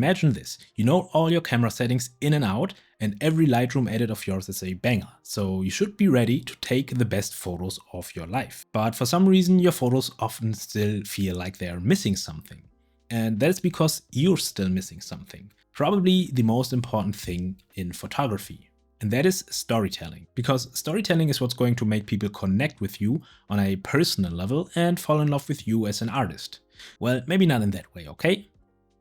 imagine this, you know all your camera settings in and out, and every Lightroom edit of yours is a banger, so you should be ready to take the best photos of your life. But for some reason your photos often still feel like they're missing something. And that's because you're still missing something. Probably the most important thing in photography. And that is storytelling. Because storytelling is what's going to make people connect with you on a personal level and fall in love with you as an artist. Well, maybe not in that way, okay?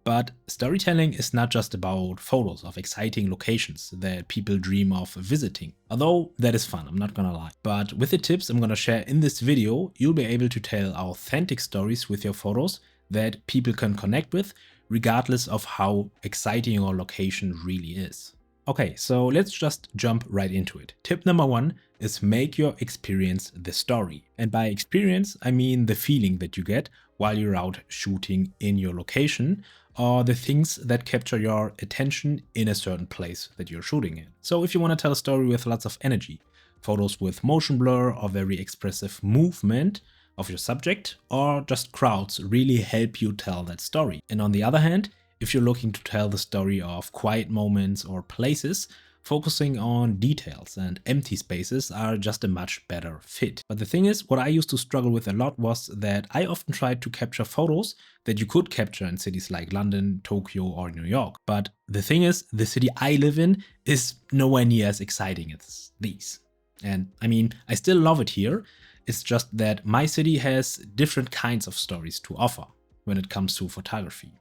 But storytelling is not just about photos of exciting locations that people dream of visiting. Although that is fun, I'm not gonna lie. But with the tips I'm gonna share in this video, you'll be able to tell authentic stories with your photos that people can connect with, regardless of how exciting your location really is. Okay, so let's just jump right into it. Tip number 1 is make your experience the story. And by experience, I mean the feeling that you get while you're out shooting in your location, or the things that capture your attention in a certain place that you're shooting in. So if you want to tell a story with lots of energy, photos with motion blur or very expressive movement of your subject, or just crowds really help you tell that story. And on the other hand, if you're looking to tell the story of quiet moments or places, focusing on details and empty spaces are just a much better fit. But the thing is, what I used to struggle with a lot was that I often tried to capture photos that you could capture in cities like London, Tokyo, or New York. But the thing is, the city I live in is nowhere near as exciting as these. And I mean, I still love it here. It's just that my city has different kinds of stories to offer when it comes to photography.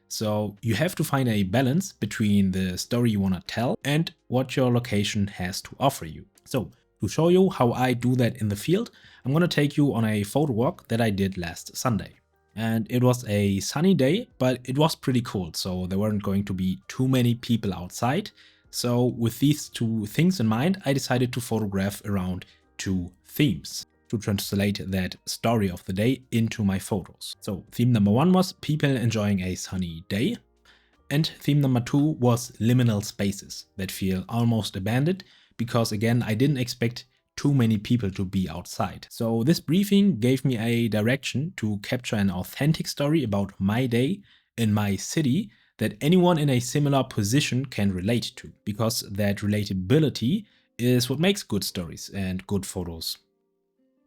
So you have to find a balance between the story you want to tell and what your location has to offer you. So to show you how I do that in the field, I'm going to take you on a photo walk that I did last Sunday. And it was a sunny day, but it was pretty cold, so there weren't going to be too many people outside. So with these two things in mind, I decided to photograph around 2 themes to translate that story of the day into my photos. So theme number 1 was people enjoying a sunny day, and theme number 2 was liminal spaces that feel almost abandoned, because again, I didn't expect too many people to be outside. So this briefing gave me a direction to capture an authentic story about my day in my city that anyone in a similar position can relate to, because that relatability is what makes good stories and good photos,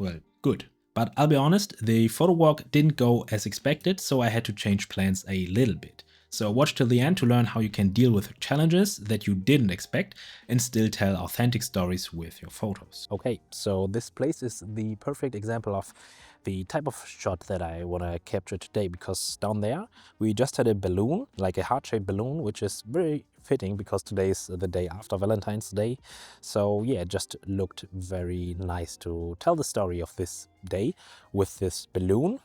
well, good. But I'll be honest, the photo walk didn't go as expected, so I had to change plans a little bit. So watch till the end to learn how you can deal with challenges that you didn't expect and still tell authentic stories with your photos. Okay, so this place is the perfect example of the type of shot that I want to capture today, because down there we just had a balloon, like a heart-shaped balloon, which is very fitting because today is the day after Valentine's Day. So yeah, it just looked very nice to tell the story of this day with this balloon.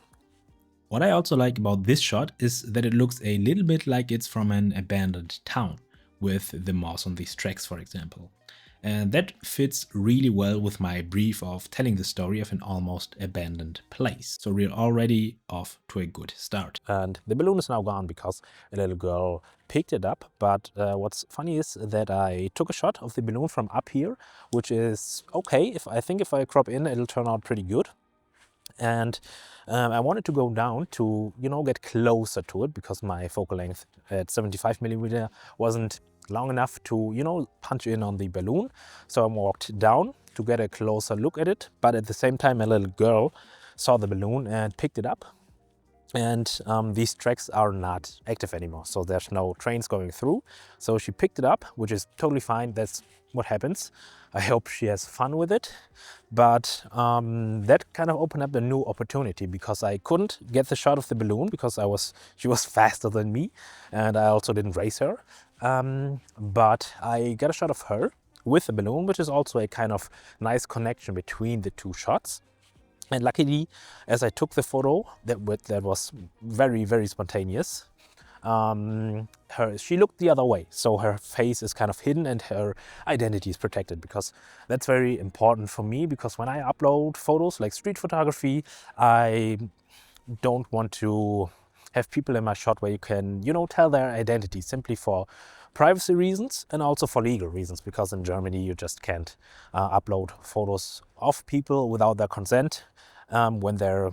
What I also like about this shot is that it looks a little bit like it's from an abandoned town, with the moss on these tracks, for example. And that fits really well with my brief of telling the story of an almost abandoned place. So we're already off to a good start. And the balloon is now gone because a little girl picked it up. But what's funny is that I took a shot of the balloon from up here, which is okay. I think if I crop in, it'll turn out pretty good. And I wanted to go down to, get closer to it, because my focal length at 75mm wasn't long enough to, punch in on the balloon. So I walked down to get a closer look at it. But at the same time, a little girl saw the balloon and picked it up. And these tracks are not active anymore, so there's no trains going through. So she picked it up, which is totally fine. That's what happens. I hope she has fun with it. But that kind of opened up a new opportunity, because I couldn't get the shot of the balloon because she was faster than me, and I also didn't race her. But I got a shot of her with the balloon, which is also a kind of nice connection between the two shots. And luckily, as I took the photo, that was very, very spontaneous. She looked the other way, so her face is kind of hidden and her identity is protected, because that's very important for me, because when I upload photos like street photography, I don't want to have people in my shot where you can, tell their identity, simply for privacy reasons and also for legal reasons, because in Germany you just can't upload photos of people without their consent when their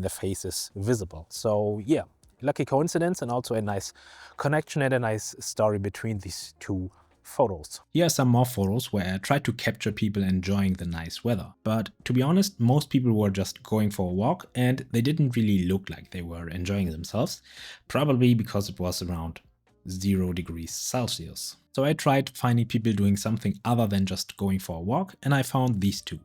face is visible. So yeah, lucky coincidence and also a nice connection and a nice story between these two photos. Here are some more photos where I tried to capture people enjoying the nice weather. But to be honest, most people were just going for a walk and they didn't really look like they were enjoying themselves, probably because it was around 0 degrees Celsius. So I tried finding people doing something other than just going for a walk, and I found these two.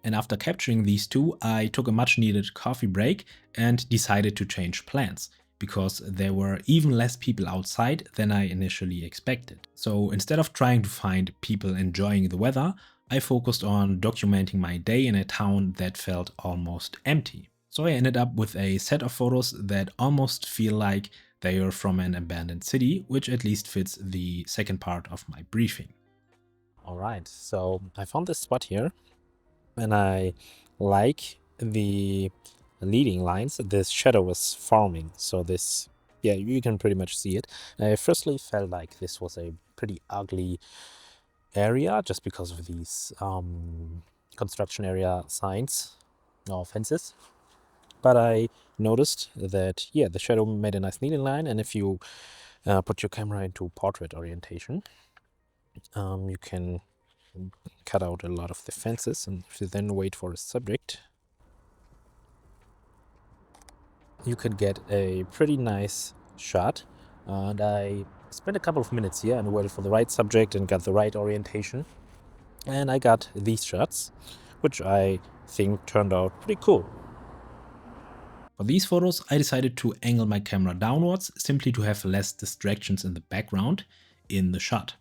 And after capturing these two, I took a much needed coffee break and decided to change plans, because there were even less people outside than I initially expected. So instead of trying to find people enjoying the weather, I focused on documenting my day in a town that felt almost empty. So I ended up with a set of photos that almost feel like they are from an abandoned city, which at least fits the second part of my briefing. Alright, so I found this spot here, and I like the leading lines this shadow is forming. So this, yeah, you can pretty much see it. I firstly felt like this was a pretty ugly area just because of these construction area signs or fences. But I noticed that, yeah, the shadow made a nice leading line, and if you put your camera into portrait orientation, you can cut out a lot of the fences, and if you then wait for a subject, you could get a pretty nice shot. And I spent a couple of minutes here and waited for the right subject and got the right orientation, and I got these shots, which I think turned out pretty cool. For these photos, I decided to angle my camera downwards simply to have less distractions in the background in the shot.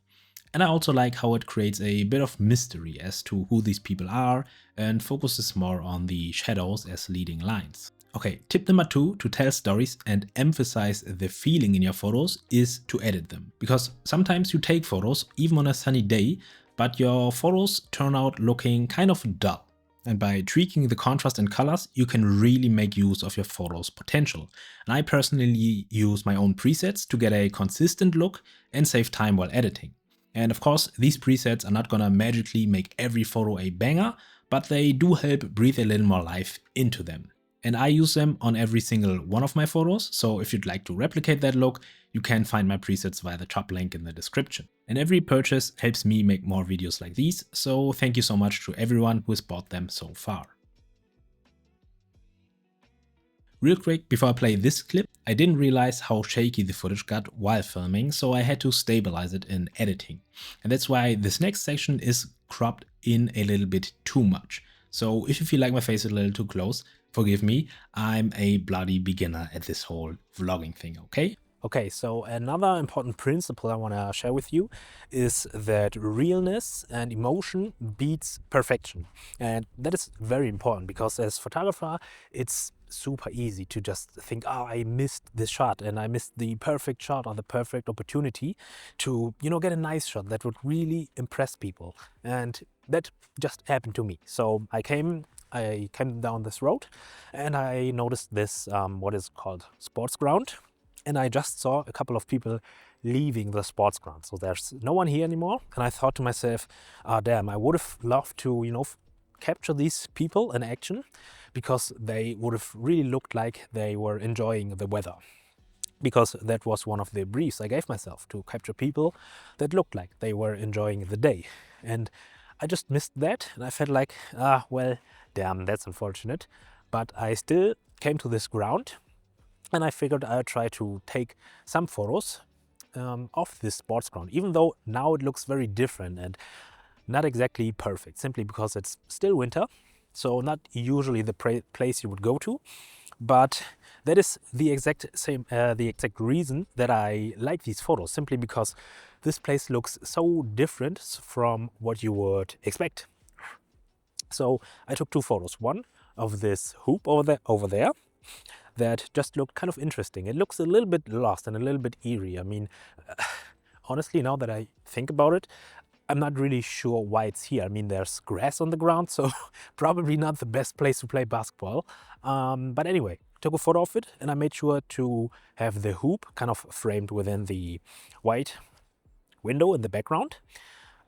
And I also like how it creates a bit of mystery as to who these people are and focuses more on the shadows as leading lines. Okay, tip number 2 to tell stories and emphasize the feeling in your photos is to edit them. Because sometimes you take photos even on a sunny day, but your photos turn out looking kind of dull. And by tweaking the contrast and colors, you can really make use of your photos' potential. And I personally use my own presets to get a consistent look and save time while editing. And of course, these presets are not gonna magically make every photo a banger, but they do help breathe a little more life into them. And I use them on every single one of my photos, so if you'd like to replicate that look, you can find my presets via the top link in the description. And every purchase helps me make more videos like these, so thank you so much to everyone who has bought them so far. Real quick, before I play this clip, I didn't realize how shaky the footage got while filming, so I had to stabilize it in editing. And that's why this next section is cropped in a little bit too much. So if you feel like my face is a little too close, forgive me, I'm a bloody beginner at this whole vlogging thing, okay? Okay, so another important principle I want to share with you is that realness and emotion beats perfection. And that is very important because as photographer, it's super easy to just think, oh, I missed this shot and I missed the perfect shot or the perfect opportunity to, get a nice shot that would really impress people. And that just happened to me. So I came down this road and I noticed this, what is called sports ground. And I just saw a couple of people leaving the sports ground. So there's no one here anymore. And I thought to myself, damn, I would have loved to, capture these people in action because they would have really looked like they were enjoying the weather. Because that was one of the briefs I gave myself, to capture people that looked like they were enjoying the day. And I just missed that. And I felt like, well, damn, that's unfortunate. But I still came to this ground. And I figured I'd try to take some photos of this sports ground, even though now it looks very different and not exactly perfect, simply because it's still winter. So not usually the place you would go to, but that is the exact reason that I like these photos, simply because this place looks so different from what you would expect. So I took two photos, one of this hoop over there that just looked kind of interesting. It looks a little bit lost and a little bit eerie. I mean, honestly, now that I think about it, I'm not really sure why it's here. I mean, there's grass on the ground, so probably not the best place to play basketball. But anyway, took a photo of it and I made sure to have the hoop kind of framed within the white window in the background,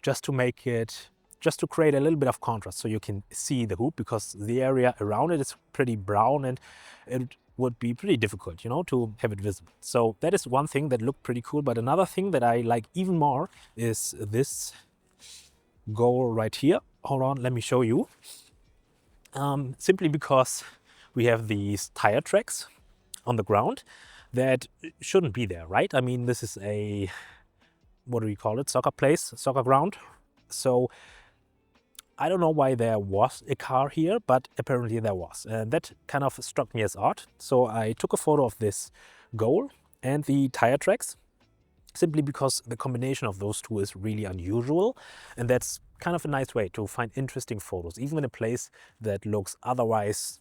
just to make it just to create a little bit of contrast so you can see the hoop, because the area around it is pretty brown and it would be pretty difficult, you know, to have it visible. So that is one thing that looked pretty cool. But another thing that I like even more is this goal right here. Hold on, let me show you. Simply because we have these tire tracks on the ground that shouldn't be there, right? I mean, this is a, what do we call it? Soccer place, soccer ground. So I don't know why there was a car here, but apparently there was. And that kind of struck me as odd. So I took a photo of this goal and the tire tracks, simply because the combination of those two is really unusual. And that's kind of a nice way to find interesting photos, even in a place that looks otherwise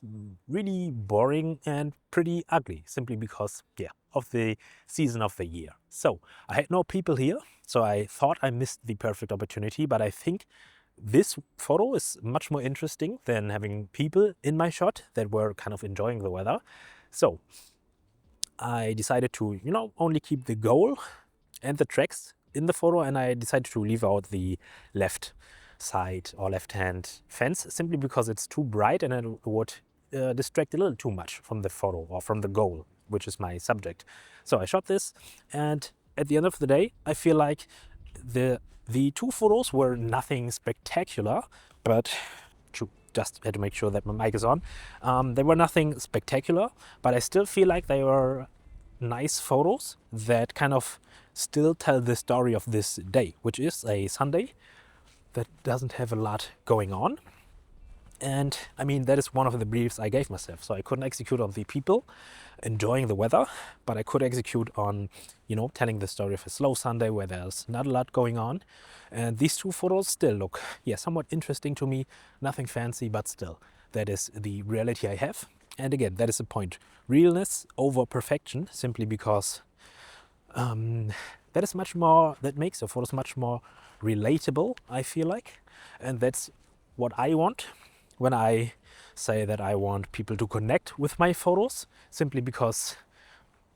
really boring and pretty ugly, simply because, yeah, of the season of the year. So I had no people here, so I thought I missed the perfect opportunity, but I think this photo is much more interesting than having people in my shot that were kind of enjoying the weather. So I decided to, you know, only keep the goal and the tracks in the photo, and I decided to leave out the left side or left hand fence, simply because it's too bright and it would distract a little too much from the photo or from the goal, which is my subject. So I shot this, and at the end of the day, I feel like the two photos were nothing spectacular, but just had to make sure that my mic is on. They were nothing spectacular, but I still feel like they were nice photos that kind of still tell the story of this day, which is a Sunday that doesn't have a lot going on. And I mean, that is one of the briefs I gave myself. So I couldn't execute on the people enjoying the weather, but I could execute on, you know, telling the story of a slow Sunday where there's not a lot going on. And these two photos still look, yeah, somewhat interesting to me. Nothing fancy, but still, that is the reality I have. And again, that is the point. Realness over perfection, simply because that is much more, that makes your photos much more relatable, I feel like. And that's what I want when I say that I want people to connect with my photos, simply because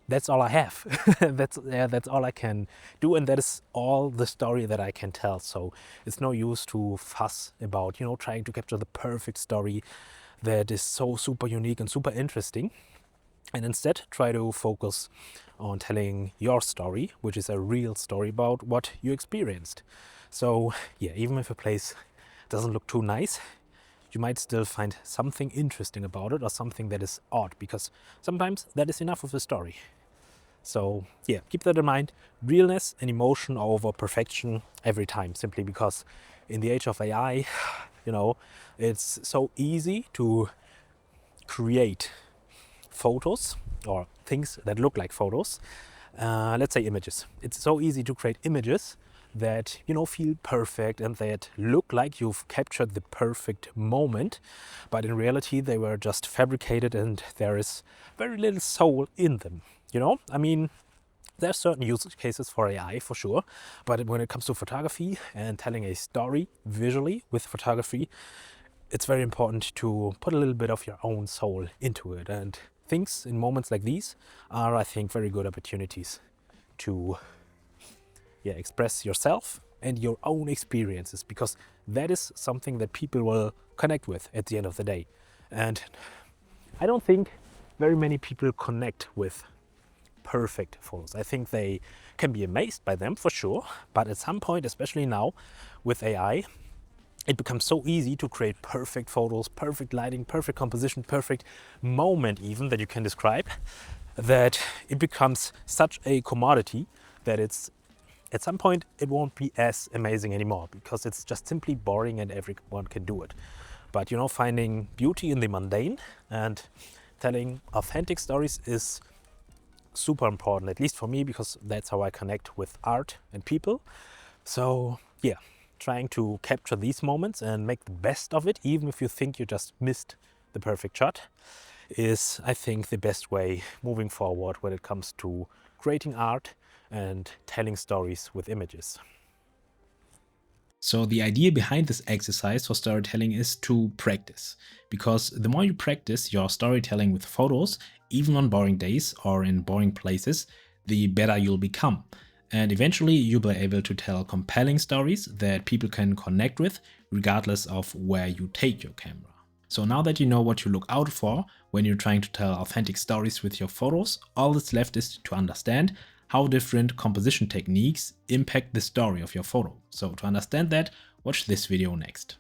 that's all I have. That's all I can do, and that is all the story that I can tell. So it's no use to fuss about, you know, trying to capture the perfect story that is so super unique and super interesting. And instead try to focus on telling your story, which is a real story about what you experienced. So yeah, even if a place doesn't look too nice, you might still find something interesting about it, or something that is odd, because sometimes that is enough of a story. So yeah, keep that in mind. Realness and emotion over perfection every time, simply because in the age of AI, you know, it's so easy to create photos or things that look like photos. Let's say images. It's so easy to create images that, you know, feel perfect and that look like you've captured the perfect moment, but in reality they were just fabricated and there is very little soul in them. You know, I mean, there are certain use cases for AI for sure, but when it comes to photography and telling a story visually with photography, it's very important to put a little bit of your own soul into it. And things in moments like these are, I think, very good opportunities to express yourself and your own experiences, because that is something that people will connect with at the end of the day. And I don't think very many people connect with perfect photos. I think they can be amazed by them for sure, but at some point, especially now with AI, it becomes so easy to create perfect photos, perfect lighting, perfect composition, perfect moment even that you can describe, that it becomes such a commodity that it's at some point it won't be as amazing anymore, because it's just simply boring and everyone can do it. But, you know, finding beauty in the mundane and telling authentic stories is super important, at least for me, because that's how I connect with art and people. So yeah, trying to capture these moments and make the best of it, even if you think you just missed the perfect shot, is, I think, the best way moving forward when it comes to creating art and telling stories with images. So the idea behind this exercise for storytelling is to practice, because the more you practice your storytelling with photos, even on boring days or in boring places, the better you'll become. And eventually you'll be able to tell compelling stories that people can connect with, regardless of where you take your camera. So now that you know what to look out for when you're trying to tell authentic stories with your photos, all that's left is to understand how different composition techniques impact the story of your photo. So to understand that, watch this video next.